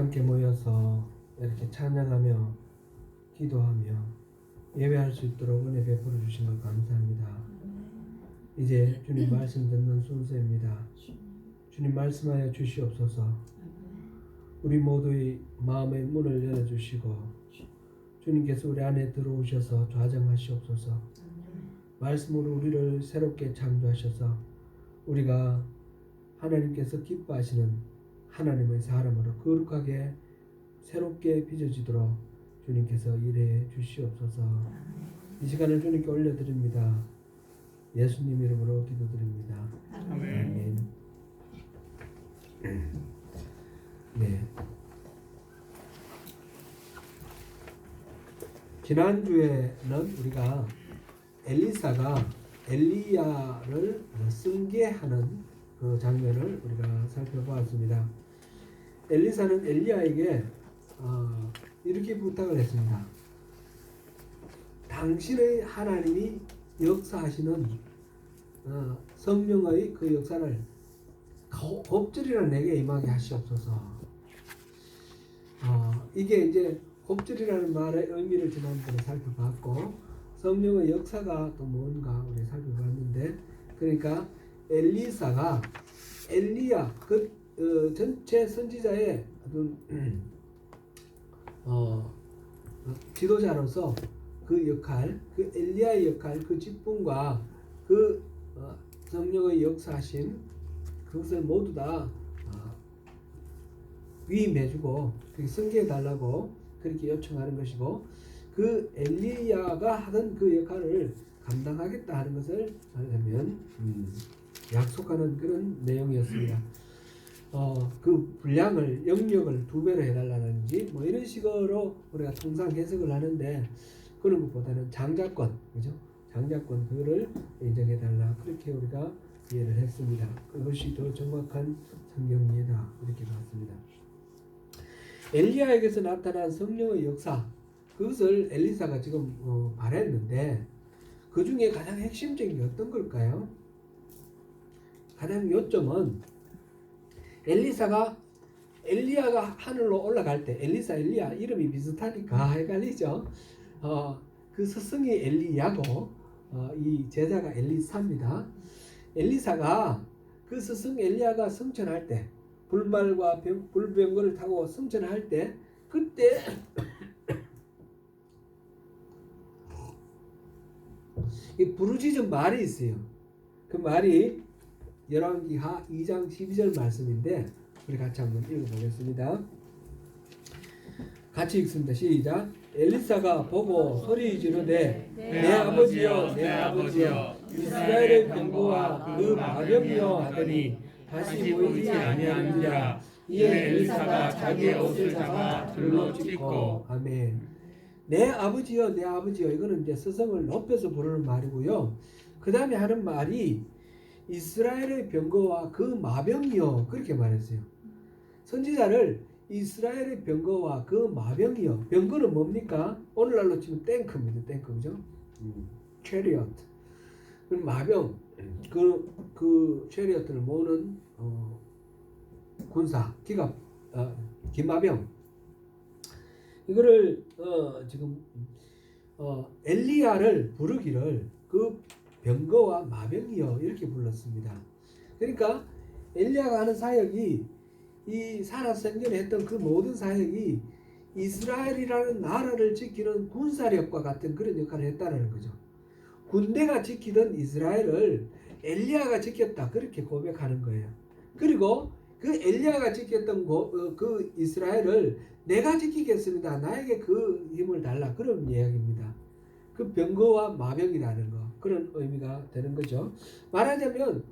함께 모여서 이렇게 찬양하며 기도하며 예배할 수 있도록 은혜 베풀어 주신 것 감사합니다. 이제 주님 말씀 듣는 순서입니다. 주님 말씀하여 주시옵소서. 우리 모두의 마음의 문을 열어주시고 주님께서 우리 안에 들어오셔서 좌정하시옵소서. 말씀으로 우리를 새롭게 창조하셔서 우리가 하나님께서 기뻐하시는 하나님의 사람으로 거룩하게 새롭게 빚어지도록 주님께서 일해 주시옵소서. 이 시간을 주님께 올려드립니다. 예수님 이름으로 기도드립니다. 아멘. 네. 지난주에는 우리가 엘리사가 엘리야를 승계하는 그 장면을 우리가 살펴보았습니다. 엘리사는 엘리야에게 이렇게 부탁을 했습니다. 당신의 하나님이 역사하시는 성령의 그 역사를 곱절이라 내게 임하게 하시옵소서. 이게 이제 곱절이라는 말의 의미를 지난번에 살펴봤고 성령의 역사가 또 뭔가 우리 살펴봤는데, 그러니까 엘리사가 엘리야 전체 선지자의 어떤 지도자로서 그 역할, 그 엘리야의 역할, 그 직분과 그 성령의 역사하심 그것을 모두 다 위임해주고 승계해달라고 그렇게 요청하는 것이고, 그 엘리야가 하던 그 역할을 감당하겠다 하는 것을 말하면 약속하는 그런 내용이었습니다. 그 분량을 영역을 2배로 해달라는지 뭐 이런 식으로 우리가 통상 해석을 하는데, 그런 것보다는 장자권, 그죠? 장자권 그거를 인정해달라, 그렇게 우리가 이해를 했습니다. 그것이 더 정확한 성경이다, 이렇게 봤습니다. 엘리야에게서 나타난 성령의 역사, 그것을 엘리사가 지금 바랬는데 그 중에 가장 핵심적인 게 어떤 걸까요? 가장 요점은 엘리야가 하늘로 올라갈 때, 엘리사 엘리야 이름이 비슷하니까 헷갈리죠. 그 스승이 엘리야고 이 제자가 엘리사입니다. 엘리사가 그 스승 엘리야가 승천할 때, 불말과 불병거를 타고 승천할 때, 그때 이 부르짖은 말이 있어요. 그 말이 열왕기하 2장 12절 말씀인데 우리 같이 한번 읽어보겠습니다. 같이 읽습니다. 시작. 엘리사가 보고 소리 지르되 내 아버지여 내 아버지여 이스라엘의 병거와 그 마병이여 하더니 다시 보이지 아니하느니라. 이에 엘리사가 자기의 옷을 잡아 들로 찢고. 아멘. 내 아버지여 내 아버지여, 이거는 이제 스승을 높여서 부르는 말이고요. 그 다음에 하는 말이 이스라엘의 병거와 그 마병이여, 그렇게 말했어요. 선지자를 이스라엘의 병거와 그 마병이여, 병거는 뭡니까? 오늘날로 치면 탱크입니다. 탱크, 그죠? 체리엇. 마병, 그 체리엇을 모으는 군사, 기마병. 이거를 지금 엘리야를 부르기를 그 병거와 마병이여 이렇게 불렀습니다. 그러니까 엘리야가 하는 사역이, 이 살아생전에 했던 그 모든 사역이 이스라엘이라는 나라를 지키는 군사력과 같은 그런 역할을 했다는 거죠. 군대가 지키던 이스라엘을 엘리야가 지켰다, 그렇게 고백하는 거예요. 그리고 그 엘리야가 지켰던 그 이스라엘을 내가 지키겠습니다, 나에게 그 힘을 달라, 그런 이야기입니다. 그 병거와 마병이라는 거, 그런 의미가 되는 거죠. 말하자면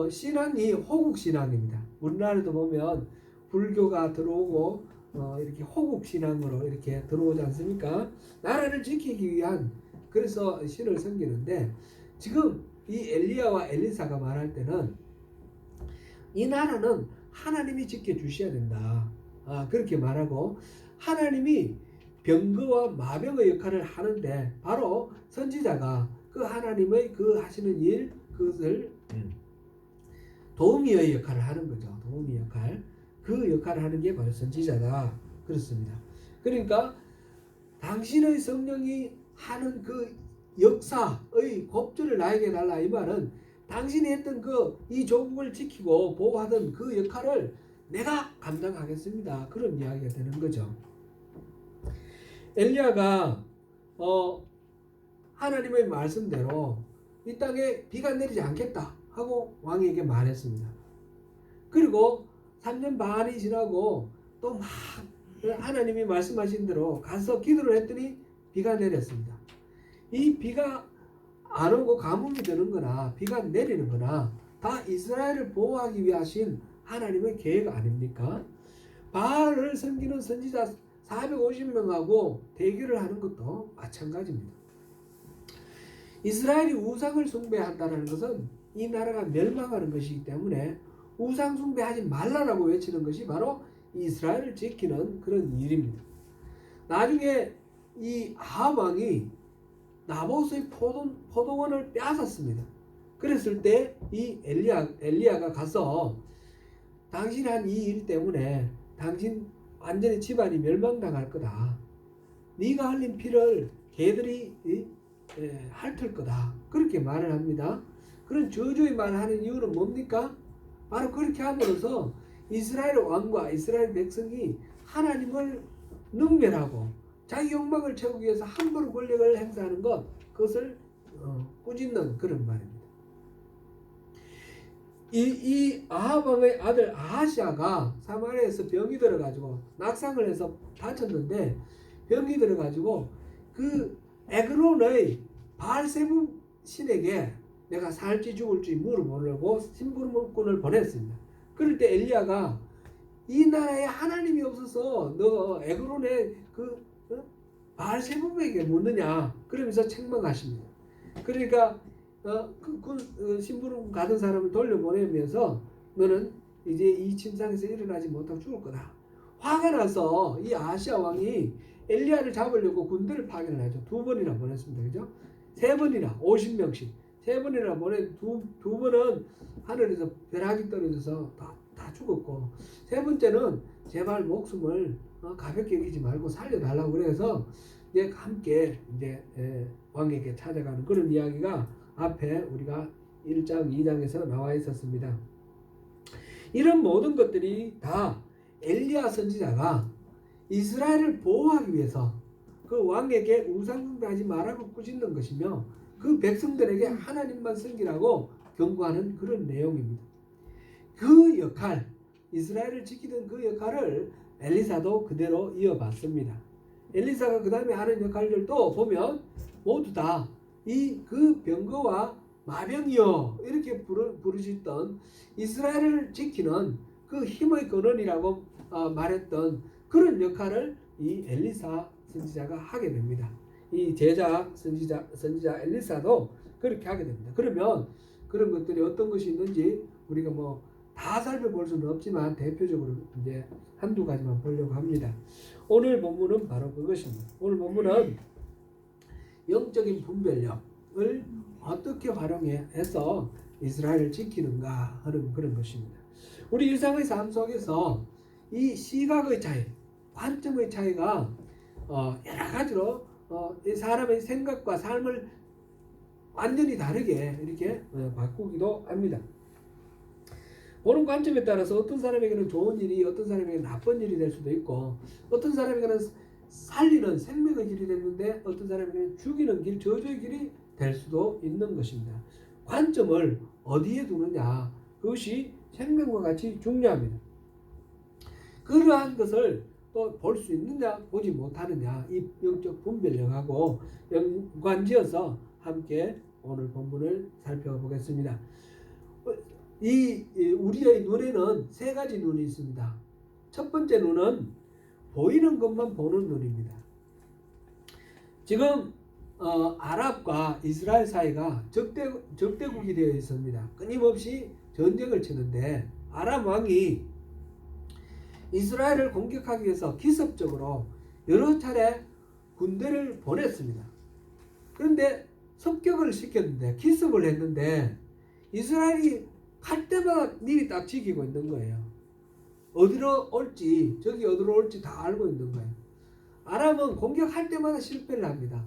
신앙이 호국신앙입니다. 우리나라도 보면 불교가 들어오고 이렇게 호국신앙으로 이렇게 들어오지 않습니까? 나라를 지키기 위한, 그래서 신을 섬기는데, 지금 이 엘리야와 엘리사가 말할 때는 이 나라는 하나님이 지켜주셔야 된다, 그렇게 말하고, 하나님이 병거와 마병의 역할을 하는데 바로 선지자가 그 하나님의 그 하시는 일, 그것을 도우미의 역할을 하는 거죠. 도우미 역할. 그 역할을 하는 게 바로 선지자다. 그렇습니다. 그러니까 당신의 성령이 하는 그 역사의 곱줄을 나에게 달라, 이 말은 당신이 했던 이 조국을 지키고 보호하던 그 역할을 내가 감당하겠습니다. 그런 이야기가 되는 거죠. 엘리야가 하나님의 말씀대로 이 땅에 비가 내리지 않겠다 하고 왕에게 말했습니다. 그리고 3년 반이 지나고 또 막 하나님이 말씀하신 대로 가서 기도를 했더니 비가 내렸습니다. 이 비가 안 오고 가뭄이 되는 거나 비가 내리는 거나 다 이스라엘을 보호하기 위하신 하나님의 계획 아닙니까? 바알을 섬기는 선지자 450명하고 대결을 하는 것도 마찬가지입니다. 이스라엘이 우상을 숭배한다는 것은 이 나라가 멸망하는 것이기 때문에 우상 숭배하지 말라라고 외치는 것이 바로 이스라엘을 지키는 그런 일입니다. 나중에 이 아합 왕이 나봇의 포도원을 빼앗았습니다. 그랬을 때 이 엘리야가 가서 당신이 한 이 일 때문에 당신 완전히 집안이 멸망당할 거다. 네가 흘린 피를 개들이 핥을 거다. 그렇게 말을 합니다. 그런 저주의 말을 하는 이유는 뭡니까? 바로 그렇게 함으로써 이스라엘 왕과 이스라엘 백성이 하나님을 능멸하고 자기 욕망을 채우기 위해서 함부로 권력을 행사하는 그것을 꾸짖는 그런 말입니다. 이 아합 왕의 아들 아하시아가 사마리아에서 병이 들어가지고 낙상을 해서 다쳤는데, 병이 들어가지고 그 에그론의 바알세부 신에게 내가 살지 죽을지 물어보려고 심부름꾼을 보냈습니다. 그럴 때 엘리야가 이 나라에 하나님이 없어서 너 에그론의 바알세부에게 묻느냐, 그러면서 책망하십니다. 그러니까 심부름 가던 사람을 돌려보내면서 너는 이제 이 침상에서 일어나지 못하고 죽을 거다. 화가 나서 이 아하시아 왕이 엘리야를 잡으려고 군대를 파견을 하죠. 2번이나 보냈습니다. 그죠? 3번이나 50명씩 3번이나 보낸 두 번은 하늘에서 벼락이 떨어져서 다 죽었고, 3번째는 제발 목숨을 가볍게 여기지 말고 살려달라고 그래서 이제 함께 이제 왕에게 찾아가는 그런 이야기가 앞에 우리가 1장 2장에서 나와 있었습니다. 이런 모든 것들이 다 엘리야 선지자가 이스라엘을 보호하기 위해서 그 왕에게 우상숭배하지 말라고 꾸짖는 것이며, 그 백성들에게 하나님만 섬기라고 경고하는 그런 내용입니다. 그 역할, 이스라엘을 지키던 그 역할을 엘리사도 그대로 이어받습니다. 엘리사가 그 다음에 하는 역할들도 보면 모두 다 그 병거와 마병이여 이렇게 부르짖던 이스라엘을 지키는 그 힘의 근원이라고 말했던 그런 역할을 이 엘리사 선지자가 하게 됩니다. 이 제자 선지자 엘리사도 그렇게 하게 됩니다. 그러면 그런 것들이 어떤 것이 있는지 우리가 다 살펴볼 수는 없지만 대표적으로 이제 한두 가지만 보려고 합니다. 오늘 본문은 바로 그것입니다. 오늘 본문은 영적인 분별력을 어떻게 활용해서 이스라엘을 지키는가 하는 그런 것입니다. 우리 일상의 삶 속에서 이 시각의 차이, 관점의 차이가 여러 가지로 이 사람의 생각과 삶을 완전히 다르게 이렇게 바꾸기도 합니다. 보는 관점에 따라서 어떤 사람에게는 좋은 일이 어떤 사람에게는 나쁜 일이 될 수도 있고, 어떤 사람에게는 살리는 생명의 길이 됐는데 어떤 사람에게는 죽이는 길, 저주의 길이 될 수도 있는 것입니다. 관점을 어디에 두느냐, 그것이 생명과 같이 중요합니다. 그러한 것을 또 볼 수 있느냐 보지 못하느냐, 이 영적 분별력하고 연관지어서 함께 오늘 본문을 살펴보겠습니다. 우리의 눈에는 3가지 눈이 있습니다. 첫 번째 눈은 보이는 것만 보는 눈입니다. 지금 아랍과 이스라엘 사이가 적대국이 되어 있습니다. 끊임없이 전쟁을 치는데 아랍 왕이 이스라엘을 공격하기 위해서 기습적으로 여러 차례 군대를 보냈습니다. 그런데 습격을 시켰는데, 기습을 했는데 이스라엘이 갈 때마다 미리 딱 지키고 있는 거예요. 어디로 올지, 적이 어디로 올지 다 알고 있는 거예요. 아람은 공격할 때마다 실패를 합니다.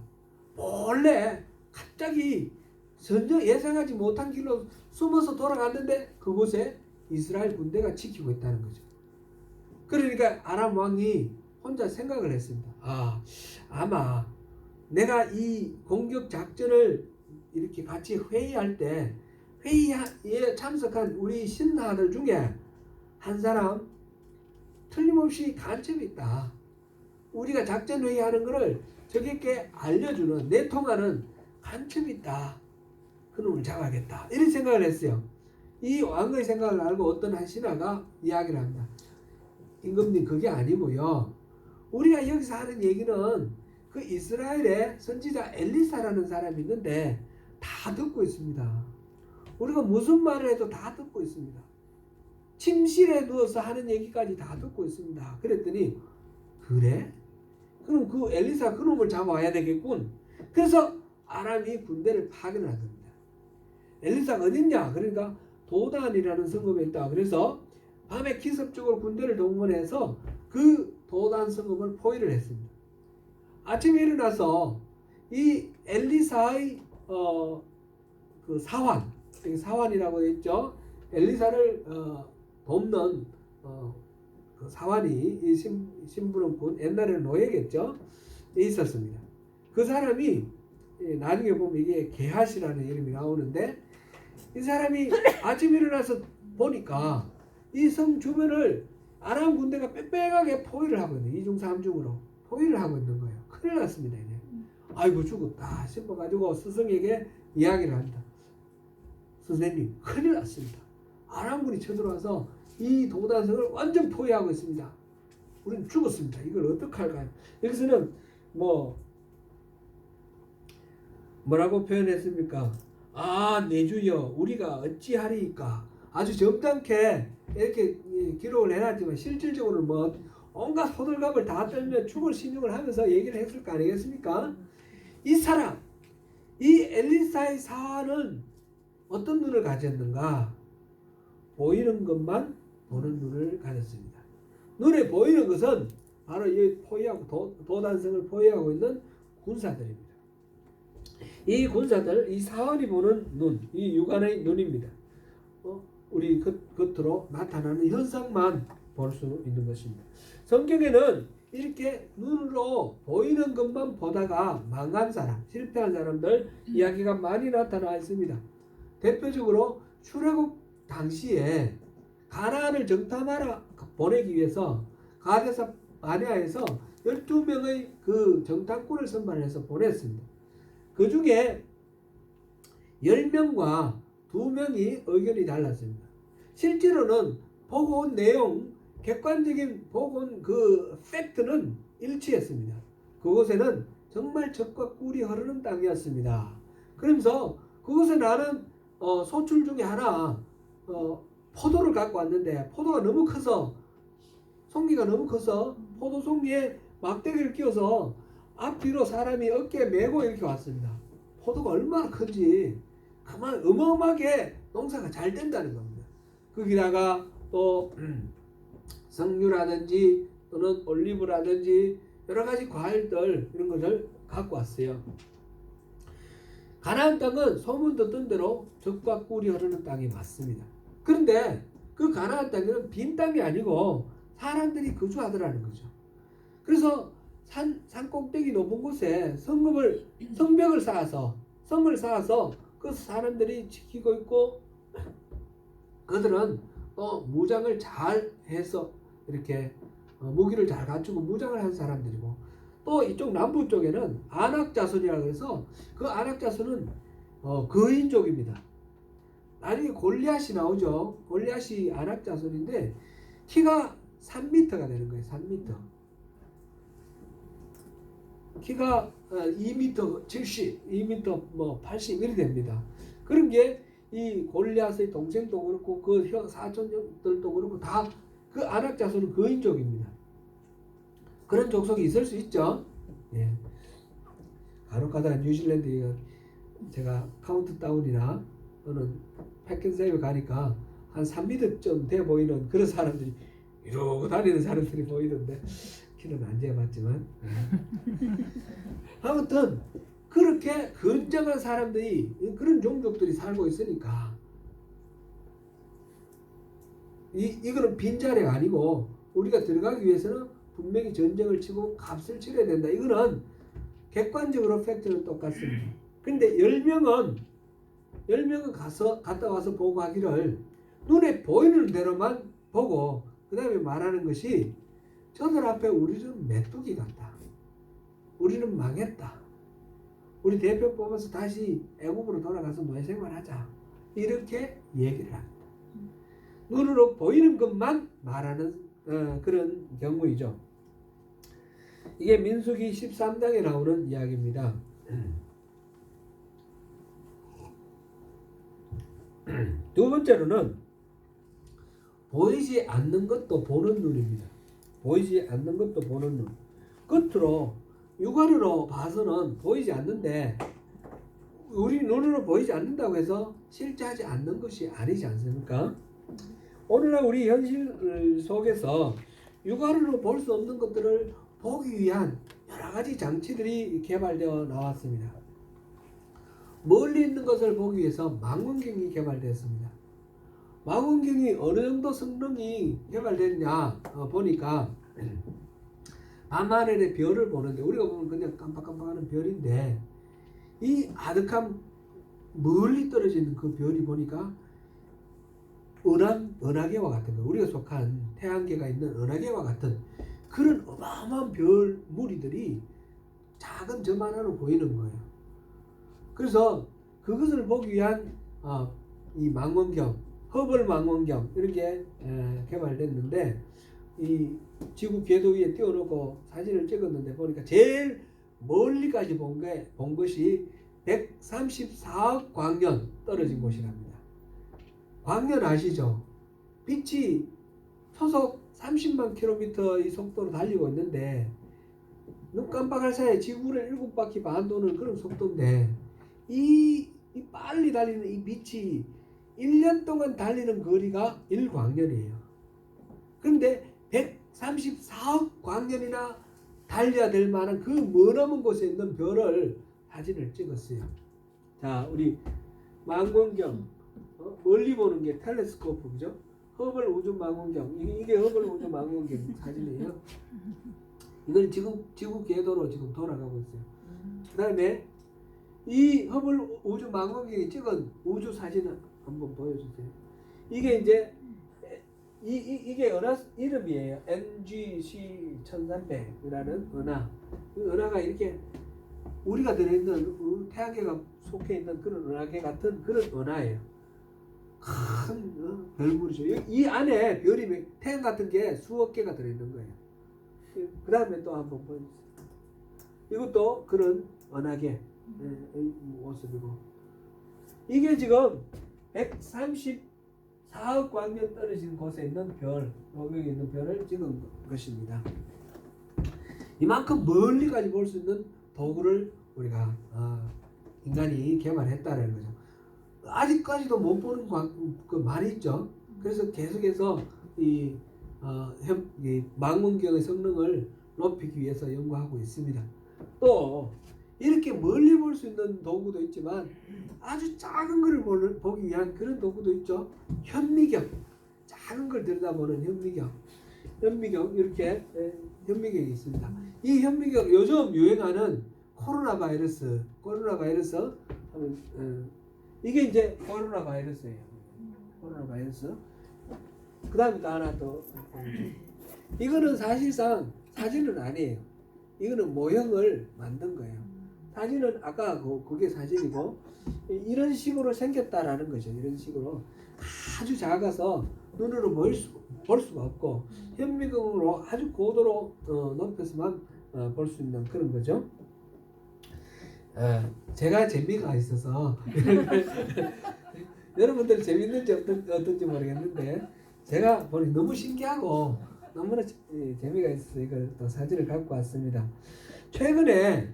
몰래 갑자기 전혀 예상하지 못한 길로 숨어서 돌아갔는데 그곳에 이스라엘 군대가 지키고 있다는 거죠. 그러니까 아람 왕이 혼자 생각을 했습니다. 아마 내가 이 공격 작전을 이렇게 같이 회의할 때 회의에 참석한 우리 신하들 중에 한 사람 틀림없이 간첩이 있다. 우리가 작전 회의하는 것을 적에게 알려주는 내통하는 간첩이 있다. 그놈을 잡아야겠다. 이런 생각을 했어요. 이 왕의 생각을 알고 어떤 한 신하가 이야기를 합니다. 임금님, 그게 아니고요. 우리가 여기서 하는 얘기는 그 이스라엘의 선지자 엘리사라는 사람이 있는데 다 듣고 있습니다. 우리가 무슨 말을 해도 다 듣고 있습니다. 침실에 누워서 하는 얘기까지 다 듣고 있습니다. 그랬더니 그래? 그럼 그 엘리사 그놈을 잡아와야 되겠군. 그래서 아람이 군대를 파견을 한 겁니다. 엘리사가 어딨냐? 그러니까 도단이라는 성읍에 있다. 그래서 밤에 기습적으로 군대를 동원해서 그 도단 성읍을 포위를 했습니다. 아침에 일어나서 이 엘리사의 그 사환이라고 했죠. 엘리사를 돕는 그 사환이 이 심부름꾼, 옛날에는 노예겠죠. 있었습니다. 그 사람이 나중에 보면 이게 게하시라는 이름이 나오는데 이 사람이 아침에 일어나서 보니까 이 성 주변을 아람 군대가 빽빽하게 포위를 하고 있는, 이중 삼중으로 포위를 하고 있는 거예요. 큰일 났습니다. 이제. 아이고 죽었다 싶어가지고 스승에게 이야기를 합니다. 선생님, 큰일 났습니다. 아람군이 쳐들어와서 이 도단성을 완전 포위하고 있습니다. 우리는 죽었습니다. 이걸 어떡할까요? 여기서는 뭐라고 표현했습니까? 내 주여, 우리가 어찌하리이까? 아주 점잖게 이렇게 기록을 해놨지만 실질적으로는 온갖 호들갑을 다 떨며 죽을 신용을 하면서 얘기를 했을 거 아니겠습니까? 이 사람, 이 엘리사의 사환은 어떤 눈을 가졌는가? 보이는 것만 보는 눈을 가졌습니다. 눈에 보이는 것은 바로 이 포위하고 도단성을 포위하고 있는 군사들입니다. 이 군사들, 이 사환이 보는 눈, 이 육안의 눈입니다. 우리 겉으로 나타나는 현상만 볼 수 있는 것입니다. 성경에는 이렇게 눈으로 보이는 것만 보다가 망한 사람, 실패한 사람들 이야기가 많이 나타나 있습니다. 대표적으로 출애굽 당시에 가나안을 정탐하러 보내기 위해서 가데스 바네아에서 12명의 그 정탐꾼을 선발해서 보냈습니다. 그 중에 10명과 2명이 의견이 달랐습니다. 실제로는 보고 온 내용, 객관적인 보고 온 그 팩트는 일치했습니다. 그곳에는 정말 젖과 꿀이 흐르는 땅이었습니다. 그러면서 그곳에 나는 소출 중에 하나 포도를 갖고 왔는데 포도가 너무 커서, 송기가 너무 커서 포도 송기에 막대기를 끼워서 앞뒤로 사람이 어깨에 메고 이렇게 왔습니다. 포도가 얼마나 큰지 그만 어마어마하게 농사가 잘 된다는 겁니다. 거기다가 또 석류라든지 또는 올리브라든지 여러 가지 과일들 이런 것을 갖고 왔어요. 가나안 땅은 소문 듣던 대로 젖과 꿀이 흐르는 땅이 맞습니다. 그런데 그 가나안 땅은 빈 땅이 아니고 사람들이 거주하더라는 거죠. 그래서 산 꼭대기 높은 곳에 성벽을 쌓아서 그 사람들이 지키고 있고, 그들은 또 무장을 잘 해서 이렇게 무기를 잘 갖추고 무장을 한 사람들이고, 또 이쪽 남부 쪽에는 아낙 자손이라고 해서 그 아낙 자손은 거인족입니다. 나중에 골리앗이 나오죠. 골리앗이 아낙 자손인데 키가 3m가 되는 거예요. 3m. 키가 2m 70, 2m 80 이렇게 됩니다. 그런 게 이 골리앗의 동생도 그렇고 그 사촌들도 그렇고 다 그 아낙 자손은 거인족입니다. 그런 족속이 있을 수 있죠. 예. 간혹가다가 뉴질랜드 제가 카운트다운이나 또는 패킨세이브 가니까 한 3m쯤 돼 보이는 그런 사람들이 이러고 다니는 사람들이 보이던데 키는 안 재봤지만 아무튼 그렇게 건장한 사람들이 그런 종족들이 살고 있으니까 이거는 빈자리가 아니고 우리가 들어가기 위해서는 분명히 전쟁을 치고 값을 치러야 된다. 이거는 객관적으로 팩트는 똑같습니다. 근데 10명은 갔다 와서 보고 하기를 눈에 보이는 대로만 보고 그 다음에 말하는 것이 저들 앞에 우리는 메뚜기 같다. 우리는 망했다. 우리 대표 뽑아서 다시 애국으로 돌아가서 노예생활하자. 이렇게 얘기를 합니다. 눈으로 보이는 것만 말하는 그런 경우이죠. 이게 민수기 13장에 나오는 이야기입니다. 두 번째로는 보이지 않는 것도 보는 눈입니다. 보이지 않는 것도 보는 눈. 겉으로 육안으로 봐서는 보이지 않는데 우리 눈으로 보이지 않는다고 해서 실제 하지 않는 것이 아니지 않습니까? 오늘날 우리 현실 속에서 육안으로 볼 수 없는 것들을 보기 위한 여러 가지 장치들이 개발되어 나왔습니다. 멀리 있는 것을 보기 위해서 망원경이 개발되었습니다. 망원경이 어느 정도 성능이 개발됐냐 보니까 밤하늘의 별을 보는데 우리가 보면 그냥 깜빡깜빡하는 별인데 이 아득한 멀리 떨어지는 그 별이 보니까 은하계와 같은 거, 우리가 속한 태양계가 있는 은하계와 같은 그런 어마어마한 별 무리들이 작은 점 하나로 보이는 거예요. 그래서 그것을 보기 위한 이 망원경, 허블 망원경 이런 게 개발됐는데 이 지구 궤도 위에 띄워놓고 사진을 찍었는데 보니까 제일 멀리까지 본 것이 134억 광년 떨어진 곳이랍니다. 광년 아시죠? 빛이 초속 30만 킬로미터의 속도로 달리고 있는데 눈 깜빡할 사이에 지구를 7바퀴 반 도는 그런 속도인데 이 빨리 달리는 이 빛이 1년 동안 달리는 거리가 1광년이에요. 그런데 134억 광년이나 달려야 될 만한 그 머나먼 곳에 있는 별을 사진을 찍었어요. 자, 우리 망원경 멀리 보는 게 텔레스코프, 그죠? 허블 우주 망원경. 이게 허블 우주 망원경 사진이에요. 이건 지금 지구 궤도로 지금 돌아가고 있어요. 그 다음에 이 허블 우주 망원경이 찍은 우주 사진을 한번 보여주세요. 이게 이제 이게 은하 이름이에요. NGC 1300이라는 은하. 그 은하가 이렇게 우리가 들어있는 태양계가 속해 있는 그런 은하계 같은 그런 은하예요. 큰 별물이죠. 이 안에 별이 태양 같은 게 수억 개가 들어있는 거예요. 그 다음에 또 한번 보여주세요. 이것도 그런 은하계 모습이고 이게 지금 134억 광년 떨어진 곳에 있는 별, 여기 있는 별을 찍은 것입니다. 이만큼 멀리까지 볼 수 있는 도구를 우리가 인간이 개발했다는 거죠. 아직까지도 못 보는 그 많이 있죠. 그래서 계속해서 이 망원경의 성능을 높이기 위해서 연구하고 있습니다. 또 이렇게 멀리 볼 수 있는 도구도 있지만 아주 작은 것을 보기 위한 그런 도구도 있죠. 현미경, 작은 걸 들여다보는 현미경 이렇게 현미경이 있습니다. 이 현미경 요즘 유행하는 코로나 바이러스 이게 이제 코로나 바이러스예요. 코로나 바이러스. 그 다음에 또 하나 더. 이거는 사실상 사진은 아니에요. 이거는 모형을 만든 거예요. 사진은 아까 그게 사진이고 이런 식으로 생겼다라는 거죠. 이런 식으로 아주 작아서 눈으로 볼 수가 없고 현미경으로 아주 고도로 높여서만 볼 수 있는 그런 거죠. 제가 재미가 있어서 여러분들 재밌는지 어떤지 모르겠는데 제가 보니 너무 신기하고 너무나 재미가 있어서 이걸 또 사진을 갖고 왔습니다. 최근에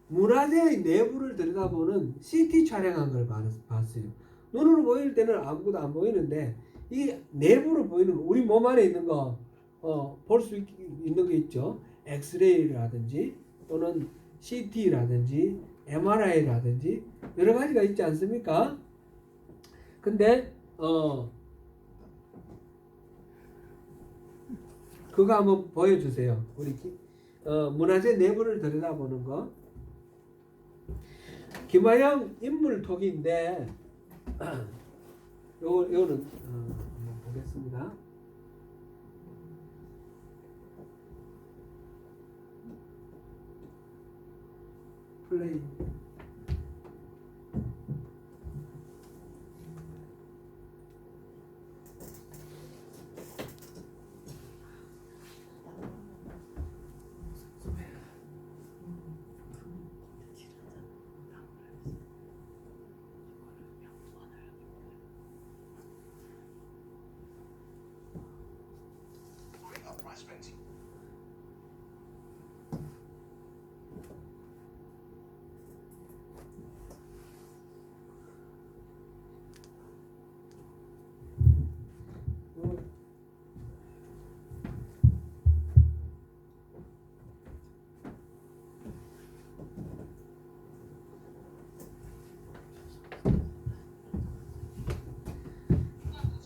문화재의 내부를 들여다보는 CT 촬영한 걸 봤어요. 눈으로 보일 때는 아무것도 안 보이는데 이 내부로 보이는 거, 우리 몸 안에 있는 거 볼 수 있는 게 있죠. 엑스레이라든지 또는 CT라든지 MRI라든지 여러 가지가 있지 않습니까? 근데 그거 한번 보여주세요. 우리 문화재 내부를 들여다보는 거. 김하영 인물톡인데 요거는 한번 보겠습니다. 플레이.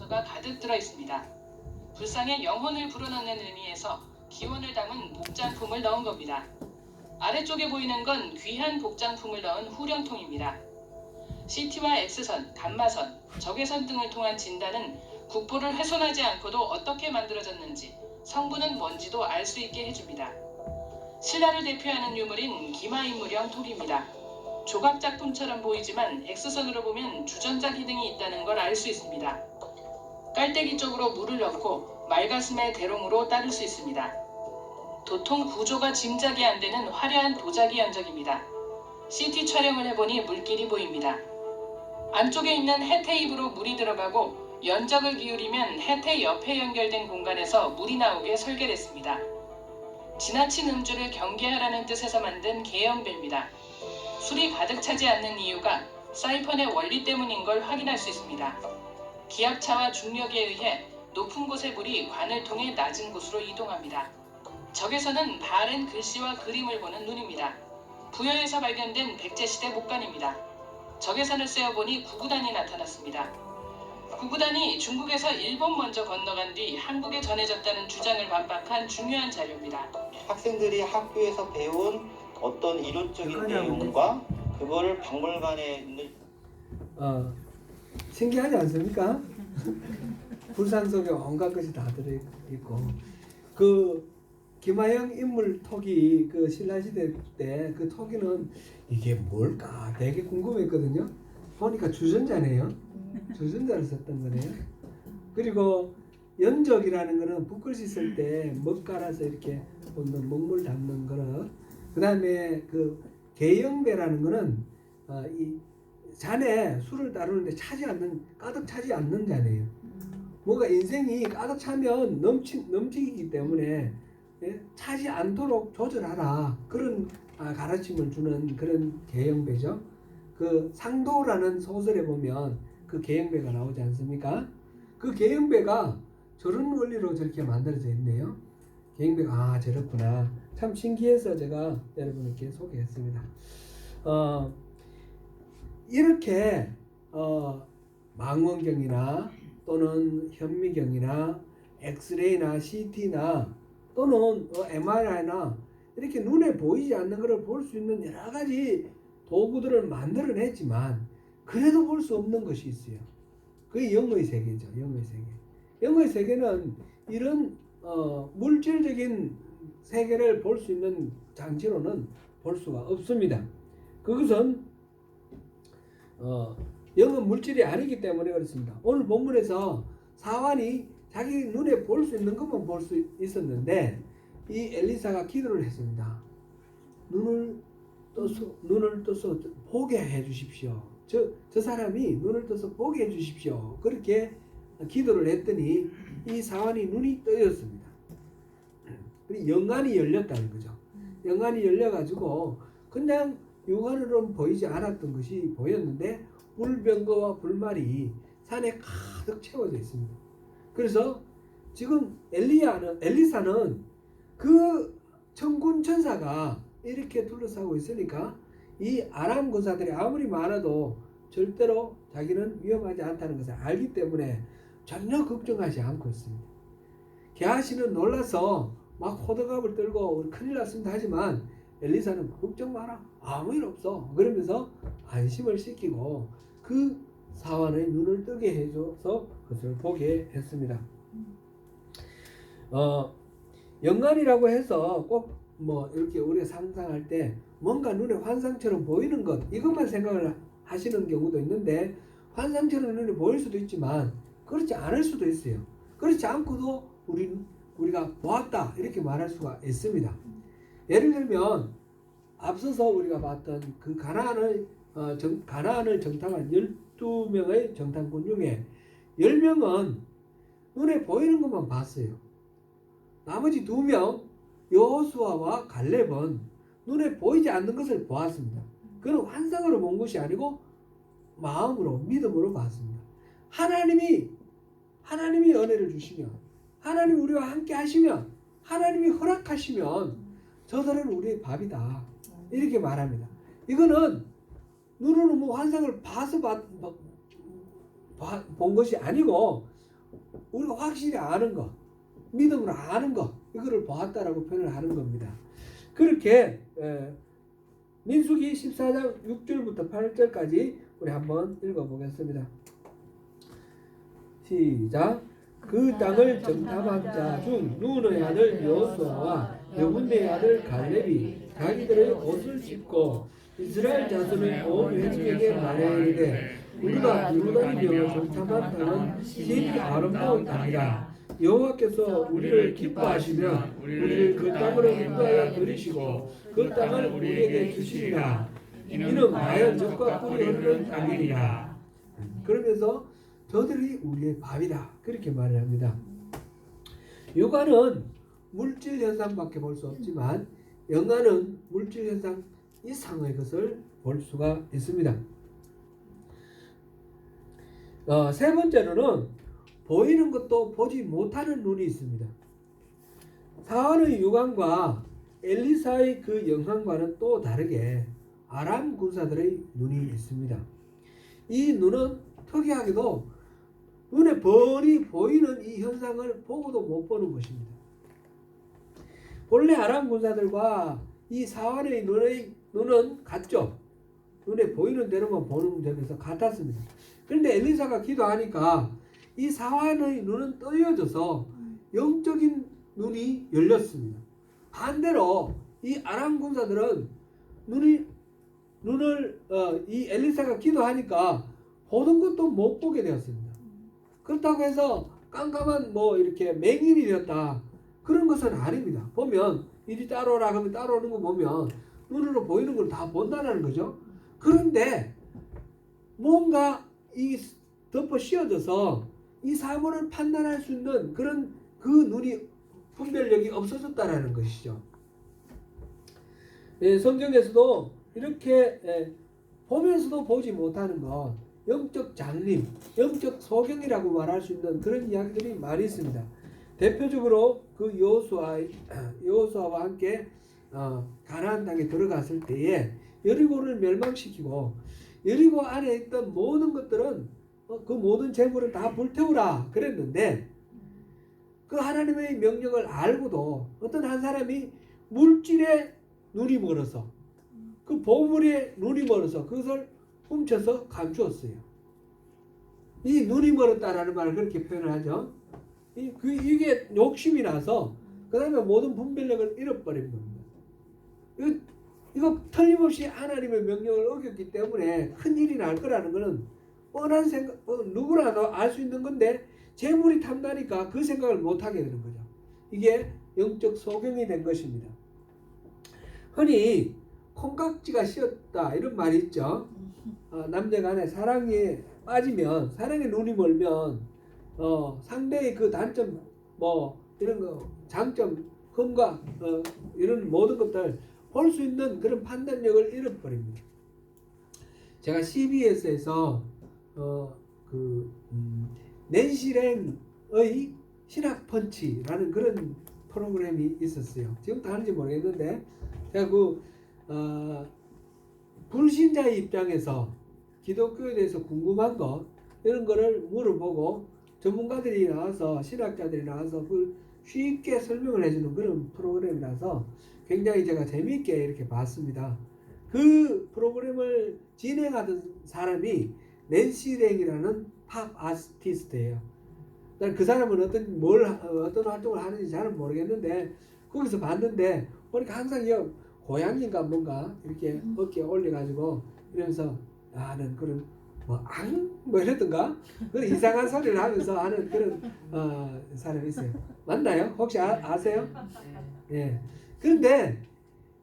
가 가득 들어 있습니다. 불상에 영혼을 불어넣는 의미에서 기원을 담은 복장품을 넣은 겁니다. 아래쪽에 보이는 건 귀한 복장품을 넣은 후령통입니다. CT와 X선, 감마선, 적외선 등을 통한 진단은 국보를 훼손하지 않고도 어떻게 만들어졌는지, 성분은 뭔지도 알 수 있게 해줍니다. 신라를 대표하는 유물인 기마인물형 톡입니다. 조각작품처럼 보이지만 X선으로 보면 주전자 기둥이 있다는 걸 알 수 있습니다. 깔때기 쪽으로 물을 넣고 말가슴에 대롱으로 따를 수 있습니다. 도통 구조가 짐작이 안 되는 화려한 도자기 연적입니다. CT 촬영을 해보니 물길이 보입니다. 안쪽에 있는 해테입으로 물이 들어가고 연적을 기울이면 해테 옆에 연결된 공간에서 물이 나오게 설계됐습니다. 지나친 음주를 경계하라는 뜻에서 만든 계형배입니다. 술이 가득 차지 않는 이유가 사이펀의 원리 때문인 걸 확인할 수 있습니다. 기압차와 중력에 의해 높은 곳의 물이 관을 통해 낮은 곳으로 이동합니다. 적외선은 바른 글씨와 그림을 보는 눈입니다. 부여에서 발견된 백제시대 목관입니다. 적외선을 쐬어보니 구구단이 나타났습니다. 구구단이 중국에서 일본 먼저 건너간 뒤 한국에 전해졌다는 주장을 반박한 중요한 자료입니다. 학생들이 학교에서 배운 어떤 이론적인 내용과 그거를 박물관에 있는 신기하지 않습니까? 불상 속에 온갖 것이 다 들어있고 그 김하영 인물 톡이 그 신라시대 때 그 톡이는 이게 뭘까 되게 궁금했거든요. 보니까 주전자네요. 주전자를 썼던 거네요. 그리고 연적이라는 거는 붓글씨 쓸 때 먹 갈아서 이렇게 붓는 먹물 담는 거는 그 다음에 그 계영배라는 거는 이 잔에 술을 따르는데 가득 차지 않는 잔이에요. 뭔가 인생이 가득 차면 넘치기 때문에 차지 않도록 조절하라 그런 가르침을 주는 그런 계영배죠. 그 상도라는 소설에 보면 그 계영배가 나오지 않습니까? 그 계영배가 저런 원리로 저렇게 만들어져 있네요. 계영배가 저렇구나. 참 신기해서 제가 여러분께 소개했습니다. 이렇게 망원경이나 또는 현미경이나 엑스레이나 CT나 또는 MRI나 이렇게 눈에 보이지 않는 것을 볼 수 있는 여러 가지 도구들을 만들어냈지만 그래도 볼 수 없는 것이 있어요. 그게 영의 세계죠. 영의 세계. 영의 세계는 이런 물질적인 세계를 볼 수 있는 장치로는 볼 수가 없습니다. 그것은 영은 물질이 아니기 때문에 그렇습니다. 오늘 본문에서 사환이 자기 눈에 볼 수 있는 것만 볼 수 있었는데 이 엘리사가 기도를 했습니다. 눈을 떠서 보게 해 주십시오. 저 사람이 눈을 떠서 보게 해 주십시오. 그렇게 기도를 했더니 이 사환이 눈이 떠였습니다. 영안이 열렸다는 거죠. 영안이 열려가지고 그냥 육안으로는 보이지 않았던 것이 보였는데 불병거와 불말이 산에 가득 채워져 있습니다. 그래서 지금 엘리사는 그 천군 천사가 이렇게 둘러싸고 있으니까 이 아람 군사들이 아무리 많아도 절대로 자기는 위험하지 않다는 것을 알기 때문에 전혀 걱정하지 않고 있습니다. 게하시는 놀라서 막 호들갑을 떨고 큰일 났습니다 하지만 엘리사는 걱정 마라, 아무 일 없어 그러면서 안심을 시키고 그 사환의 눈을 뜨게 해줘서 그것을 보게 했습니다. 영안이라고 해서 꼭 뭐 이렇게 우리가 상상할 때 뭔가 눈에 환상처럼 보이는 것 이것만 생각을 하시는 경우도 있는데 환상처럼 눈에 보일 수도 있지만 그렇지 않을 수도 있어요. 그렇지 않고도 우리가 보았다 이렇게 말할 수가 있습니다. 예를 들면 앞서서 우리가 봤던 그 가나안을 정탐한 12명의 정탐꾼 중에 10명은 눈에 보이는 것만 봤어요. 나머지 2명 여호수아와 갈렙은 눈에 보이지 않는 것을 보았습니다. 그는 환상으로 본 것이 아니고 마음으로 믿음으로 봤습니다. 하나님이 은혜를 주시면 하나님이 우리와 함께 하시면 하나님이 허락하시면 저들은 우리의 밥이다 이렇게 말합니다. 이거는 눈으로 뭐 환상을 봐서 본 것이 아니고 우리가 확실히 아는 것 믿음으로 아는 것 이거를 보았다라고 표현을 하는 겁니다. 그렇게 민수기 14장 6절부터 8절까지 우리 한번 읽어보겠습니다. 시작. 그 땅을 정탐한 자 중 눈의 아들 여호수아와 여분의 아들 갈렙이 자기들의 옷을 찢고 이스라엘 자손의 온 회중에게 말하이르되 우리가 요르단이며 정탐한 땅은 심히 아름다운 땅이라. 여호와께서 우리를 기뻐하시면 우리를 그 땅으로 인도하여 들이시고 그 땅을 우리에게 주시리라. 이는 마연 젖과 꿀이 흐르는 땅이니라. 그러면서 저들이 우리의 밥이다 그렇게 말을 합니다. 육안은 물질 현상밖에 볼 수 없지만 영안은 물질 현상 이상의 것을 볼 수가 있습니다. 세 번째로는 보이는 것도 보지 못하는 눈이 있습니다. 사환의 육안과 엘리사의 그 영안과는 또 다르게 아람 군사들의 눈이 있습니다. 이 눈은 특이하게도 눈에 뻔히 보이는 이 현상을 보고도 못 보는 것입니다. 본래 아람 군사들과 이 사환의 눈은 같죠. 눈에 보이는 대로만 보는 점에서 같았습니다. 그런데 엘리사가 기도하니까 이 사환의 눈은 떠여져서 영적인 눈이 열렸습니다. 반대로 이 아람 군사들은 눈을 이 엘리사가 기도하니까 보는 것도 못 보게 되었습니다. 그렇다고 해서 깜깜한 뭐 이렇게 맹인이 되었다 그런 것은 아닙니다. 보면 이리 따라오라 하면 따라오는 거 보면 눈으로 보이는 걸 다 본다는 거죠. 그런데 뭔가 이 덮어 씌워져서 이 사물을 판단할 수 있는 그런 그 눈이 분별력이 없어졌다라는 것이죠. 성경에서도 이렇게 보면서도 보지 못하는 것, 영적 장림, 영적 소경이라고 말할 수 있는 그런 이야기들이 많이 있습니다. 대표적으로 그 여호수아와 함께 가나안 땅에 들어갔을 때에 여리고를 멸망시키고 여리고 안에 있던 모든 것들은 그 모든 재물을 다 불태우라 그랬는데 그 하나님의 명령을 알고도 어떤 한 사람이 물질에 눈이 멀어서 그 보물에 눈이 멀어서 그것을 훔쳐서 감추었어요. 이 눈이 멀었다라는 말을 그렇게 표현을 하죠. 이게 욕심이 나서 그 다음에 모든 분별력을 잃어버린 겁니다. 이거 틀림없이 하나님의 명령을 어겼기 때문에 큰일이 날 거라는 것은 뻔한 생각, 누구라도 알 수 있는 건데 재물이 탐나니까 그 생각을 못하게 되는 거죠. 이게 영적 소경이 된 것입니다. 흔히 콩깍지가 씌었다 이런 말이 있죠. 남녀 간에 사랑에 빠지면 사랑에 눈이 멀면 상대의 그 단점 뭐 이런 거 장점 흠과 이런 모든 것들 볼 수 있는 그런 판단력을 잃어버립니다. 제가 CBS에서 낸시 랭의 신학 펀치라는 그런 프로그램이 있었어요. 지금 다 하는지 모르겠는데 제가 불신자의 입장에서 기독교에 대해서 궁금한 거 이런 거를 물어보고 전문가들이 나와서 신학자들이 나와서 그걸 쉽게 설명을 해주는 그런 프로그램이라서 굉장히 제가 재미있게 이렇게 봤습니다. 그 프로그램을 진행하던 사람이 낸시 랭이라는 팝 아티스트예요. 그 사람은 어떤 활동을 하는지 잘은 모르겠는데 거기서 봤는데 보니까 항상 고양이인가 뭔가 이렇게 어깨에 올려가지고 이러면서 하는 그런 뭐 이랬던가 그런 이상한 소리를 하면서 하는 그런 사람이 있어요. 맞나요? 혹시 아세요? 예. 그런데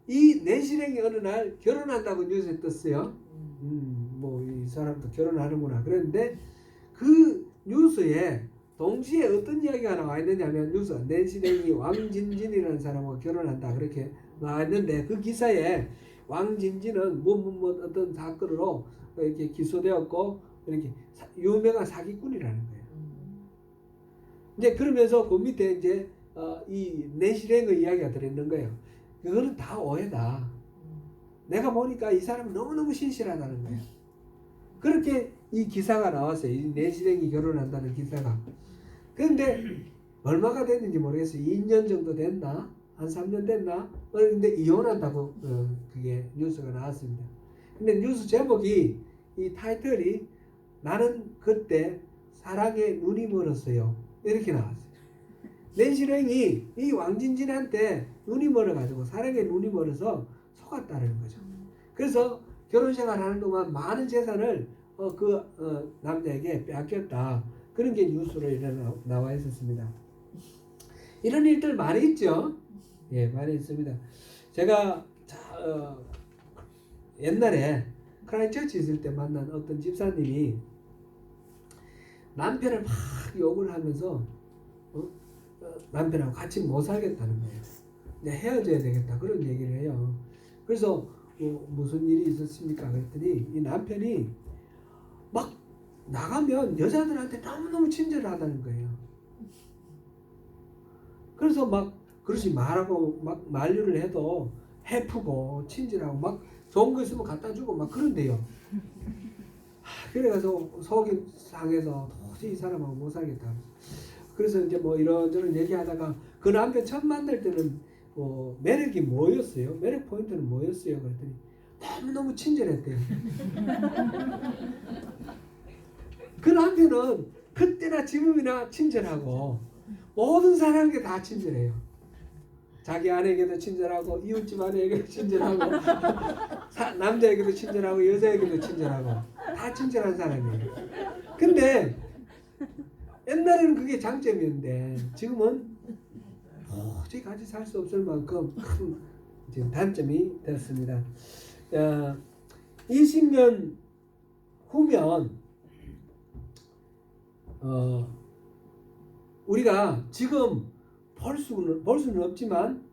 이 내시랭이 어느 날 결혼한다고 뉴스에 떴어요. 뭐 이 사람도 결혼하는구나. 그런데 그 뉴스에 동시에 어떤 이야기가 나와 있느냐면 뉴스 내시랭이 왕진진이라는 사람하고 결혼한다 그렇게 나와 있는데 그 기사에 왕진진은 뭐 어떤 사건으로 이렇게 기소되었고 이렇게 유명한 사기꾼이라는 거예요. 이제 그러면서 그 밑에 이제 이 내시랭의 이야기가 들어있는 거예요. 그거는 다 오해다. 내가 보니까 이 사람은 너무너무 신실하다는 거예요. 그렇게 이 기사가 나왔어요. 이 내시랭이 결혼한다는 기사가. 그런데 얼마가 됐는지 모르겠어요. 2년 정도 됐나? 한 3년 됐나? 근데 이혼한다고 그게 뉴스가 나왔습니다. 근데 뉴스 제목이 이 타이틀이 나는 그때 사랑에 눈이 멀었어요. 이렇게 나왔어요. 낸시랭이 이 왕진진한테 눈이 멀어가지고 사랑에 눈이 멀어서 속았다는 거죠. 그래서 결혼생활 하는 동안 많은 재산을 남자에게 빼앗겼다. 그런 게 뉴스로 나와 있었습니다. 이런 일들 많이 있죠. 예, 많이 있습니다. 제가 옛날에 크라이처치 있을 때 만난 어떤 집사님이 남편을 막 욕을 하면서 남편하고 같이 못 살겠다는 거예요. 이제 헤어져야 되겠다 그런 얘기를 해요. 그래서 무슨 일이 있었습니까? 그랬더니 이 남편이 막 나가면 여자들한테 너무너무 친절하다는 거예요. 그래서 막 그러지 말라고 막 만류를 해도 해프고 친절하고 막 좋은 거 있으면 갖다 주고 막 그런데요. 그래서 속이 상해서 도저히 이 사람하고 못 살겠다. 그래서 이제 뭐 이런저런 얘기하다가 그 남편 처음 만날 때는 매력이 뭐였어요? 매력 포인트는 뭐였어요? 그랬더니 너무너무 친절했대요. 그 남편은 그때나 지금이나 친절하고 모든 사람에게 다 친절해요. 자기 아내에게도 친절하고 이웃집 아내에게도 친절하고 남자에게도 친절하고 여자에게도 친절하고 다 친절한 사람이에요. 근데 옛날에는 그게 장점이었는데 지금은 도저히 같이 살 수 없을 만큼 큰 지금 단점이 됐습니다. 20년 후면 우리가 지금 볼 수는 없지만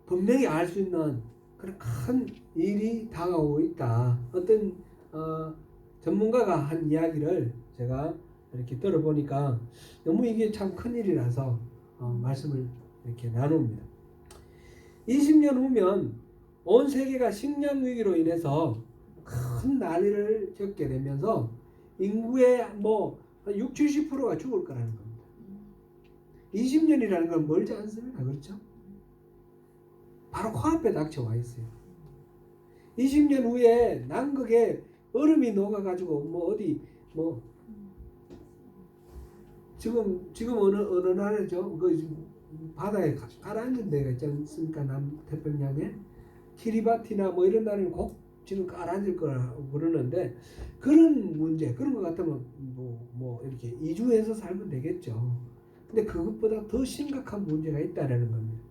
분명히 알 수 있는 그런 큰 일이 다가오고 있다. 어떤 전문가가 한 이야기를 제가 이렇게 들어보니까 너무 이게 참 큰일이라서 말씀을 이렇게 나눕니다. 20년 후면 온 세계가 식량 위기로 인해서 큰 난리를 겪게 되면서 인구의 뭐 60-70%가 죽을 거라는 겁니다. 20년이라는 건 멀지 않습니다. 그렇죠? 바로 코앞에 닥쳐와 있어요. 20년 후에 남극에 얼음이 녹아가지고 뭐 어디 뭐 지금 어느 나라죠? 그 바다에 가라앉은 데가 있지 않습니까? 남태평양에 키리바티나 뭐 이런 나라는 꼭 지금 가라앉을 거라고 그러는데 그런 문제 그런 것 같으면 뭐 이렇게 이주해서 살면 되겠죠. 근데 그것보다 더 심각한 문제가 있다라는 겁니다.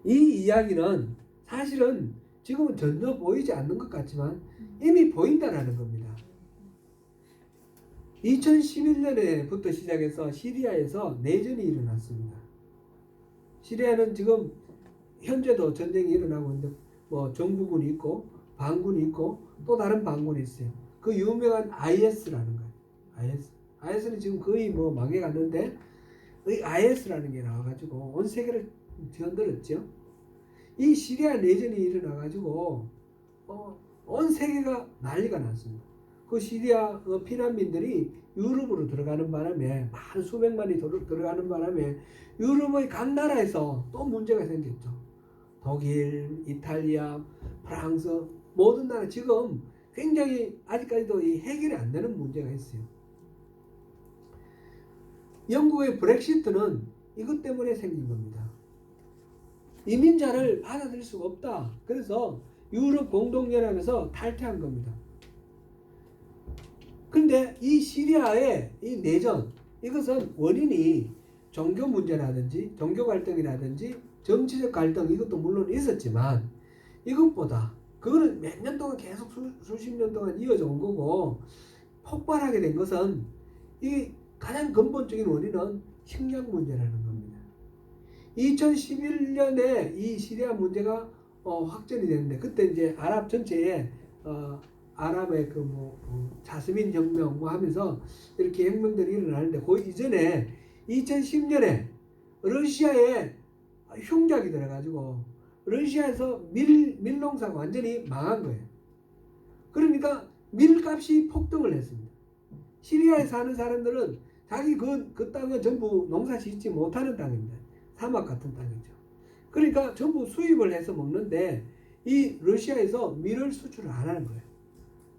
이 이야기는 사실은 지금은 전혀 보이지 않는 것 같지만 이미 보인다라는 겁니다. 2011년에부터 시작해서 시리아에서 내전이 일어났습니다. 시리아는 지금 현재도 전쟁이 일어나고 있는데 뭐 정부군이 있고 반군이 있고 또 다른 반군이 있어요. 그 유명한 IS라는 거예요. IS는 지금 거의 뭐 망해갔는데 IS라는 게 나와가지고 온 세계를 뒤흔들었죠. 이 시리아 내전이 일어나가지고 온 세계가 난리가 났습니다. 그 시리아 피난민들이 유럽으로 들어가는 바람에 많은 수백만이 들어가는 바람에 유럽의 각 나라에서 또 문제가 생겼죠. 독일, 이탈리아, 프랑스 모든 나라 지금 굉장히 아직까지도 이 해결이 안 되는 문제가 있어요. 영국의 브렉시트는 이것 때문에 생긴 겁니다. 이민자를 받아들일 수가 없다. 그래서 유럽 공동연합에서 탈퇴한 겁니다. 근데 이 시리아의 이 내전, 이것은 원인이 종교 문제라든지 종교 갈등이라든지 정치적 갈등 이것도 물론 있었지만 이것보다 그거는 몇 년 동안 계속 수십 년 동안 이어져 온 거고 폭발하게 된 것은 이 가장 근본적인 원인은 식량 문제라는 겁니다. 2011년에 이 시리아 문제가 확전이 됐는데 그때 이제 아랍 전체에 아랍의 자스민 혁명 뭐 하면서 이렇게 혁명들이 일어나는데 그 이전에 2010년에 러시아에 흉작이 들어가지고 러시아에서 밀 농사가 완전히 망한 거예요. 그러니까 밀값이 폭등을 했습니다. 시리아에 사는 사람들은 자기 그 땅은 전부 농사 짓지 못하는 땅입니다. 사막 같은 땅이죠. 그러니까 전부 수입을 해서 먹는데 이 러시아에서 밀을 수출을 안 하는 거예요.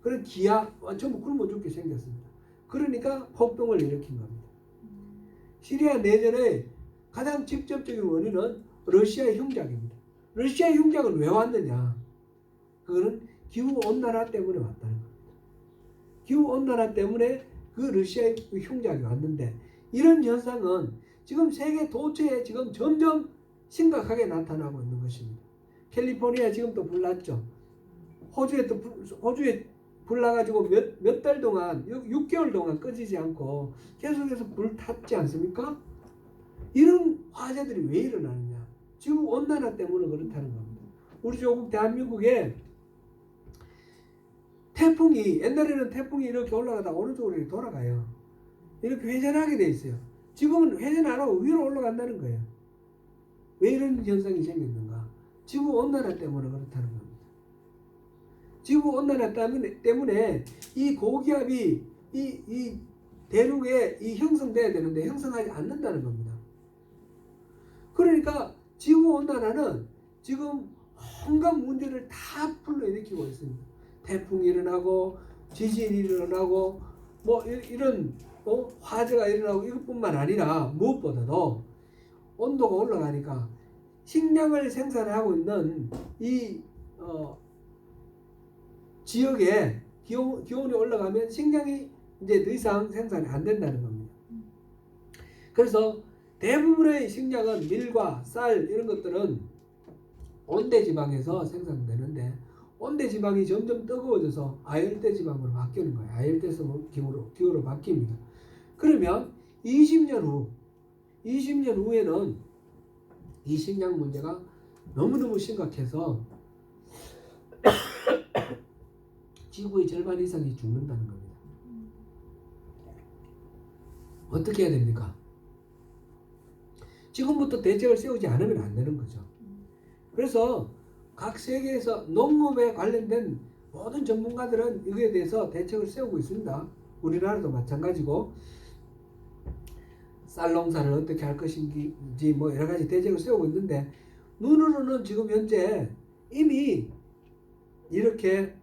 그래서 기아 전부 굶어 죽게 생겼습니다. 그러니까 폭동을 일으킨 겁니다. 시리아 내전의 가장 직접적인 원인은 러시아의 흉작입니다. 러시아의 흉작은 왜 왔느냐? 그거는 기후온난화 때문에 왔다는 겁니다. 기후온난화 때문에 그 러시아의 흉작이 왔는데 이런 현상은 지금 세계 도처에 지금 점점 심각하게 나타나고 있는 것입니다. 캘리포니아 지금 또 불 났죠. 호주에 불 나가지고 몇 달 동안 6개월 동안 꺼지지 않고 계속해서 불 탔지 않습니까? 이런 화재들이 왜 일어나느냐? 지금 온난화 때문에 그렇다는 겁니다. 우리 조국 대한민국에 태풍이 옛날에는 태풍이 이렇게 올라가다 오른쪽으로 이렇게 돌아가요. 이렇게 회전하게 돼 있어요. 지금은 회전 안 하고 위로 올라간다는 거예요. 왜 이런 현상이 생겼는가? 지구 온난화 때문에 그렇다는 겁니다. 지구 온난화 때문에 이 고기압이 이 대륙에 형성돼야 되는데 형성하지 않는다는 겁니다. 그러니까 지구 온난화는 지금 온갖 문제를 다 불러일으키고 있습니다. 태풍이 일어나고 지진이 일어나고 뭐 이런 화재가 일어나고 이것뿐만 아니라 무엇보다도 온도가 올라가니까 식량을 생산하고 있는 이 지역에 기온이 올라가면 식량이 이제 더 이상 생산이 안 된다는 겁니다. 그래서 대부분의 식량은 밀과 쌀 이런 것들은 온대 지방에서 생산되는데 온대 지방이 점점 뜨거워져서 아열대 지방으로 바뀌는 거예요. 아열대성 기후로 바뀝니다. 그러면 20년 후에는 이 식량 문제가 너무너무 심각해서 지구의 절반 이상이 죽는다는 겁니다. 어떻게 해야 됩니까? 지금부터 대책을 세우지 않으면 안 되는 거죠. 그래서 각 세계에서 농업에 관련된 모든 전문가들은 이거에 대해서 대책을 세우고 있습니다. 우리나라도 마찬가지고 쌀 농사를 어떻게 할 것인지 뭐 여러 가지 대책을 세우고 있는데 눈으로는 지금 현재 이미 이렇게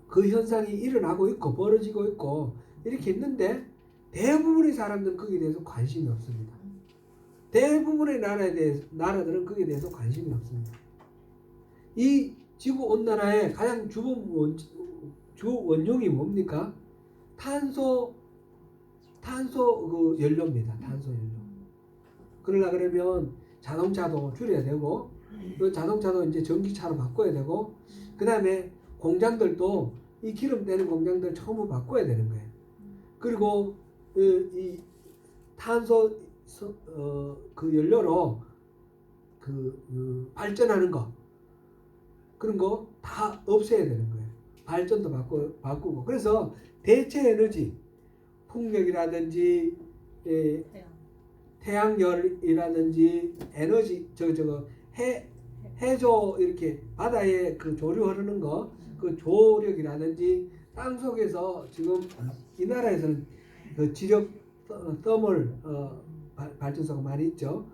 그 현상이 일어나고 있고 벌어지고 있고 이렇게 있는데 대부분의 사람들은 거기에 대해서 관심이 없습니다. 대부분의 나라들은 거기에 대해서 관심이 없습니다. 이 지구온난화의 가장 주 원흉이 뭡니까? 탄소 연료입니다. 탄소 연료. 그러면 자동차도 줄여야 되고 그 자동차도 이제 전기차로 바꿔야 되고 그 다음에 공장들도 이 기름 떼는 공장들 전부 바꿔야 되는 거예요. 그리고 이 탄소 그 연료로 발전하는 거 그런 거 다 없애야 되는 거예요. 발전도 바꾸고 그래서 대체 에너지 풍력이라든지 예, 태양열이라든지 에너지 해조 이렇게 바다에 그 조류 흐르는 거 그 조력이라든지 땅 속에서 지금 이 나라에서는 그 지력 더멀 발전소가 많이 있죠.